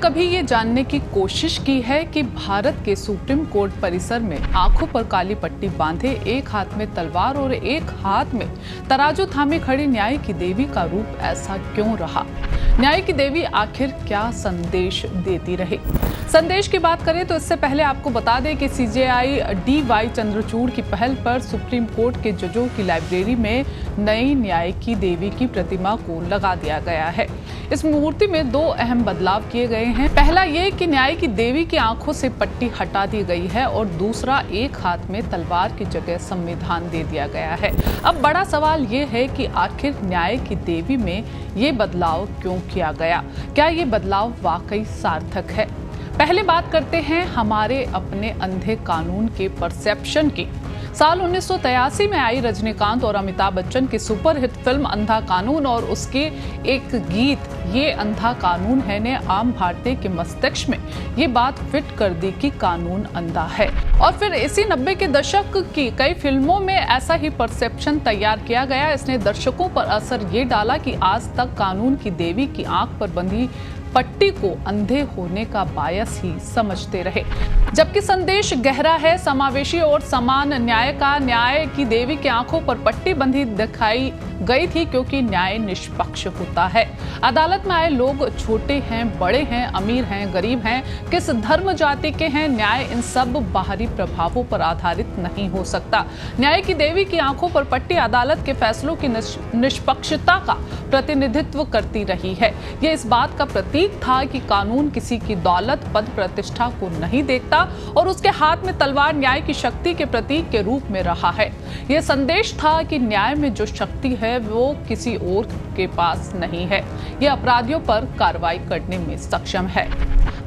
कभी ये जानने की कोशिश की है कि भारत के सुप्रीम कोर्ट परिसर में आंखों पर काली पट्टी बांधे, एक हाथ में तलवार और एक हाथ में तराजू थामे खड़ी न्याय की देवी का रूप ऐसा क्यों रहा? न्याय की देवी आखिर क्या संदेश देती रही? संदेश की बात करें तो इससे पहले आपको बता दें कि सीजेआई डी.वाई. चंद्रचूड़ की पहल पर सुप्रीम कोर्ट के जजों की लाइब्रेरी में नई न्याय की देवी की प्रतिमा को लगा दिया गया है। इस मूर्ति में दो अहम बदलाव किए गए हैं। पहला ये कि न्याय की देवी की आंखों से पट्टी हटा दी गई है और दूसरा, एक हाथ में तलवार की जगह संविधान दे दिया गया है। अब बड़ा सवाल ये है कि आखिर न्याय की देवी में ये बदलाव क्यों किया गया? क्या ये बदलाव वाकई सार्थक है? पहले बात करते हैं हमारे अपने अंधे कानून के परसेप्शन की। साल 1983 में आई रजनीकांत और अमिताभ बच्चन की सुपरहिट फिल्म अंधा कानून और उसके एक गीत ये अंधा कानून है ने आम भारतीय के मस्तिष्क में ये बात फिट कर दी कि कानून अंधा है। और फिर इसी 90 के दशक की कई फिल्मों में ऐसा ही परसेप्शन तैयार किया गया। इसने दर्शकों पर असर ये डाला कि आज तक कानून की देवी की आंख पर बंधी पट्टी को अंधे होने का बायस ही समझते रहे, जबकि संदेश गहरा है, समावेशी और समान न्याय का। न्याय की देवी की आंखों पर पट्टी बंधी दिखाई गई थी क्योंकि न्याय निष्पक्ष होता है। अदालत में आए लोग छोटे हैं, बड़े हैं, अमीर हैं, गरीब हैं, किस धर्म जाति के हैं, न्याय इन सब बाहरी प्रभावों पर आधारित नहीं हो सकता। न्याय की देवी की आंखों पर पट्टी अदालत के फैसलों की निष्पक्षता का प्रतिनिधित्व करती रही है। ये इस बात का प्रतीक था कि कानून किसी की दौलत, पद, प्रतिष्ठा को नहीं देखता और उसके हाथ में तलवार न्याय की शक्ति के प्रतीक के रूप में रहा है। यह संदेश था कि न्याय में जो शक्ति है वो किसी और के पास नहीं है, यह अपराधियों पर कार्रवाई करने में सक्षम है।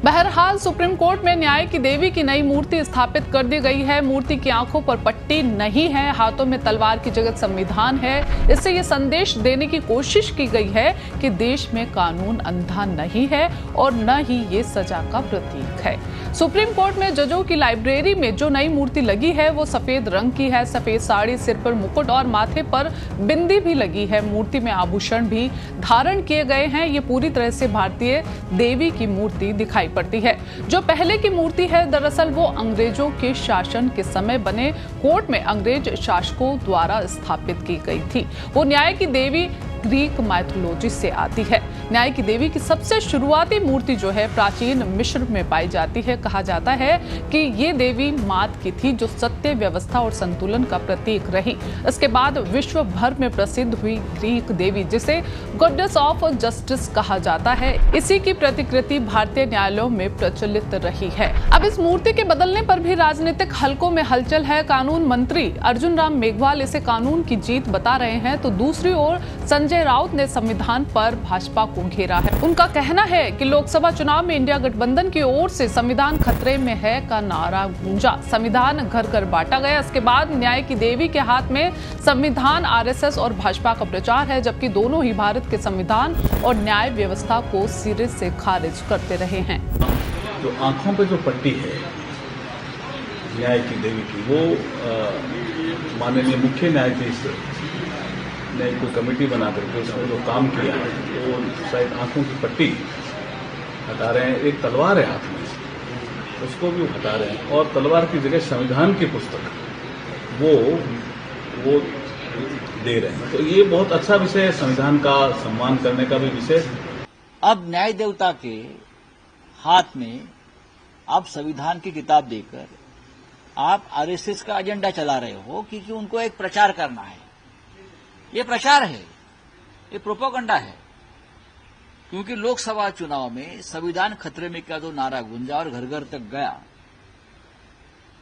बहरहाल सुप्रीम कोर्ट में न्याय की देवी की नई मूर्ति स्थापित कर दी गई है। मूर्ति की आंखों पर पट्टी नहीं है, हाथों में तलवार की जगह संविधान है। इससे यह संदेश देने की कोशिश की गई है कि देश में कानून अंधा नहीं है और न ही ये सजा का प्रतीक है। सुप्रीम कोर्ट में जजों की लाइब्रेरी में जो नई मूर्ति लगी है वो सफेद रंग की है। सफेद साड़ी, सिर पर मुकुट और माथे पर बिंदी भी लगी है। मूर्ति में आभूषण भी धारण किए गए हैं। ये पूरी तरह से भारतीय देवी की मूर्ति दिखाई पड़ती है। जो पहले की मूर्ति है दरअसल वो अंग्रेजों के शासन के समय बने कोर्ट में अंग्रेज शासकों द्वारा स्थापित की गई थी। वो न्याय की देवी ग्रीक माइथोलॉजी से आती है। न्याय की देवी की सबसे शुरुआती मूर्ति जो है प्राचीन मिस्र में पाई जाती है। कहा जाता है कि ये देवी मात की थी जो सत्य, व्यवस्था और संतुलन का प्रतीक रही। इसके बाद विश्व भर में प्रसिद्ध हुई ग्रीक देवी जिसे गॉडेस ऑफ जस्टिस कहा जाता है, इसी की प्रतिकृति भारतीय न्यायालयों में प्रचलित रही है। अब इस मूर्ति के बदलने पर भी राजनीतिक हलकों में हलचल है। कानून मंत्री अर्जुन राम मेघवाल इसे कानून की जीत बता रहे हैं तो दूसरी ओर संजय राउत ने संविधान पर भाजपा को घेरा है। उनका कहना है कि लोकसभा चुनाव में इंडिया गठबंधन की ओर से संविधान खतरे में है का नारा गूंजा। संविधान घर घर बांटा गया। इसके बाद न्याय की देवी के हाथ में संविधान आरएसएस और भाजपा का प्रचार है, जबकि दोनों ही भारत के संविधान और न्याय व्यवस्था को सिरे से खारिज करते रहे हैं। जो आंखों पे जो पट्टी है न्याय की देवी की, वो माननीय मुख्य न्यायाधीश ने कोई कमेटी बना करके उसमें जो काम किया है वो शायद आंखों की पट्टी हटा रहे हैं। एक तलवार है हाथ में, उसको भी हटा रहे हैं और तलवार की जगह संविधान की पुस्तक वो दे रहे हैं। तो ये बहुत अच्छा विषय है, संविधान का सम्मान करने का भी विषय। अब न्याय देवता के हाथ में आप संविधान की किताब देकर आप आरएसएस का एजेंडा चला रहे हो क्योंकि उनको एक प्रचार करना है। ये प्रचार है, ये प्रोपेगेंडा है, क्योंकि लोकसभा चुनाव में संविधान खतरे में क्या जो नारा गूंजा और घर घर तक गया,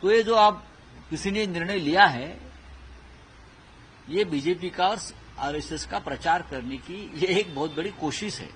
तो ये जो आप किसी ने निर्णय लिया है ये बीजेपी का और आरएसएस का प्रचार करने की ये एक बहुत बड़ी कोशिश है।